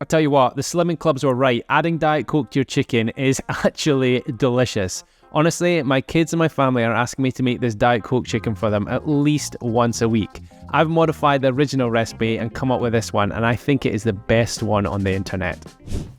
tell you what, the Slimming Clubs were right. Adding Diet Coke to your chicken is actually delicious. Honestly, my kids and my family are asking me to make this Diet Coke chicken for them at least once a week. I've modified the original recipe and come up with this one, and I think it is the best one on the internet.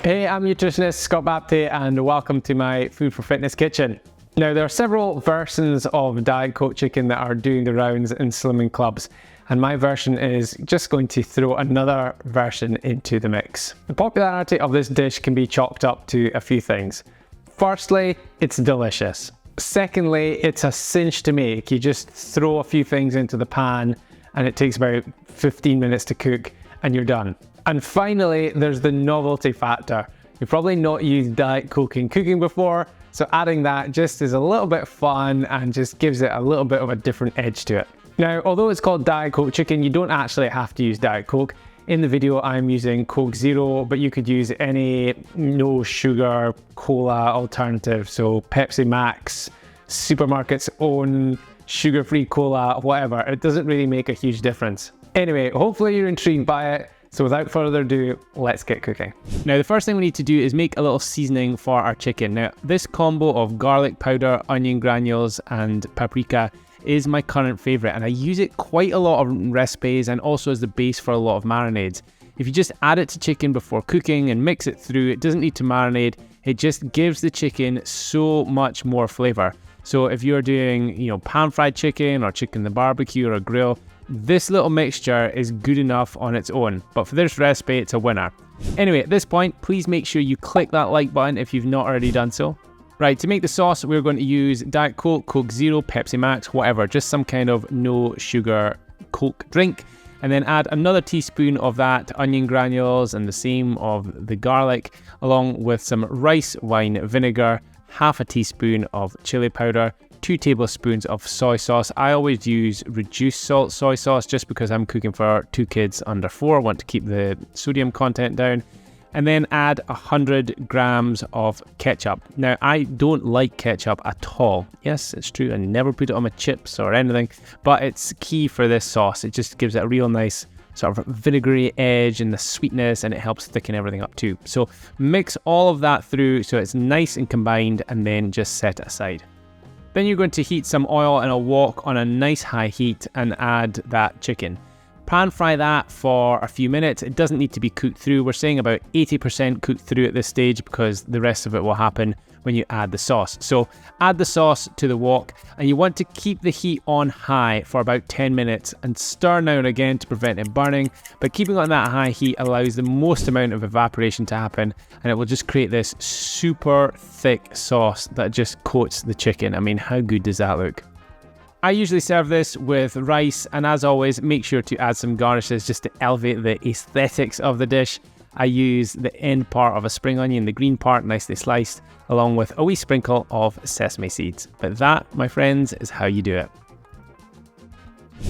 Hey, I'm nutritionist Scott Baptie, and welcome to my Food for Fitness kitchen. Now, there are several versions of Diet Coke chicken that are doing the rounds in Slimming Clubs, and my version is just going to throw another version into the mix. The popularity of this dish can be chalked up to a few things. Firstly, it's delicious. Secondly, it's a cinch to make. You just throw a few things into the pan and it takes about 15 minutes to cook and you're done. And finally, there's the novelty factor. You've probably not used Diet Coke in cooking before, so adding that just is a little bit fun and just gives it a little bit of a different edge to it. Now, although it's called Diet Coke chicken, you don't actually have to use Diet Coke. In the video, I'm using Coke Zero, but you could use any no sugar cola alternative. So Pepsi Max, supermarket's own sugar-free cola, whatever. It doesn't really make a huge difference. Anyway, hopefully you're intrigued by it. So without further ado, let's get cooking. Now, the first thing we need to do is make a little seasoning for our chicken. Now, this combo of garlic powder, onion granules, and paprika is my current favorite, and I use it quite a lot of recipes and also as the base for a lot of marinades. If you just add it to chicken before cooking and mix it through, it doesn't need to marinate. It just gives the chicken so much more flavor. So if you're doing, pan-fried chicken or chicken in the barbecue or a grill, this little mixture is good enough on its own. But for this recipe, it's a winner. Anyway, at this point, please make sure you click that like button if you've not already done so. Right, to make the sauce, we're going to use Diet Coke, Coke Zero, Pepsi Max, whatever, just some kind of no sugar Coke drink. And then add another teaspoon of that onion granules and the same of the garlic, along with some rice wine vinegar, half a teaspoon of chili powder, 2 tablespoons of soy sauce. I always use reduced salt soy sauce just because I'm cooking for 2 kids under 4. I want to keep the sodium content down. And then add 100 grams of ketchup. Now, I don't like ketchup at all. Yes, it's true, I never put it on my chips or anything, but it's key for this sauce. It just gives it a real nice sort of vinegary edge and the sweetness, and it helps thicken everything up too. So mix all of that through so it's nice and combined, and then just set it aside. Then you're going to heat some oil in a wok on a nice high heat and add that chicken. Pan fry that for a few minutes. It doesn't need to be cooked through. We're saying about 80% cooked through at this stage because the rest of it will happen when you add the sauce. So add the sauce to the wok, and you want to keep the heat on high for about 10 minutes and stir now and again to prevent it burning. But keeping on that high heat allows the most amount of evaporation to happen, and it will just create this super thick sauce that just coats the chicken. I mean, how good does that look? I usually serve this with rice, and as always, make sure to add some garnishes just to elevate the aesthetics of the dish. I use the end part of a spring onion, the green part nicely sliced, along with a wee sprinkle of sesame seeds. But that, my friends, is how you do it.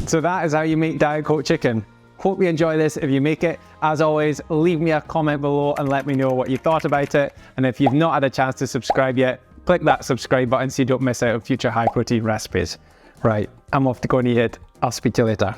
So that is how you make Diet Coke chicken. Hope you enjoy this if you make it. As always, leave me a comment below and let me know what you thought about it. And if you've not had a chance to subscribe yet, click that subscribe button so you don't miss out on future high protein recipes. Right, I'm off to go and eat it. I'll speak to you later.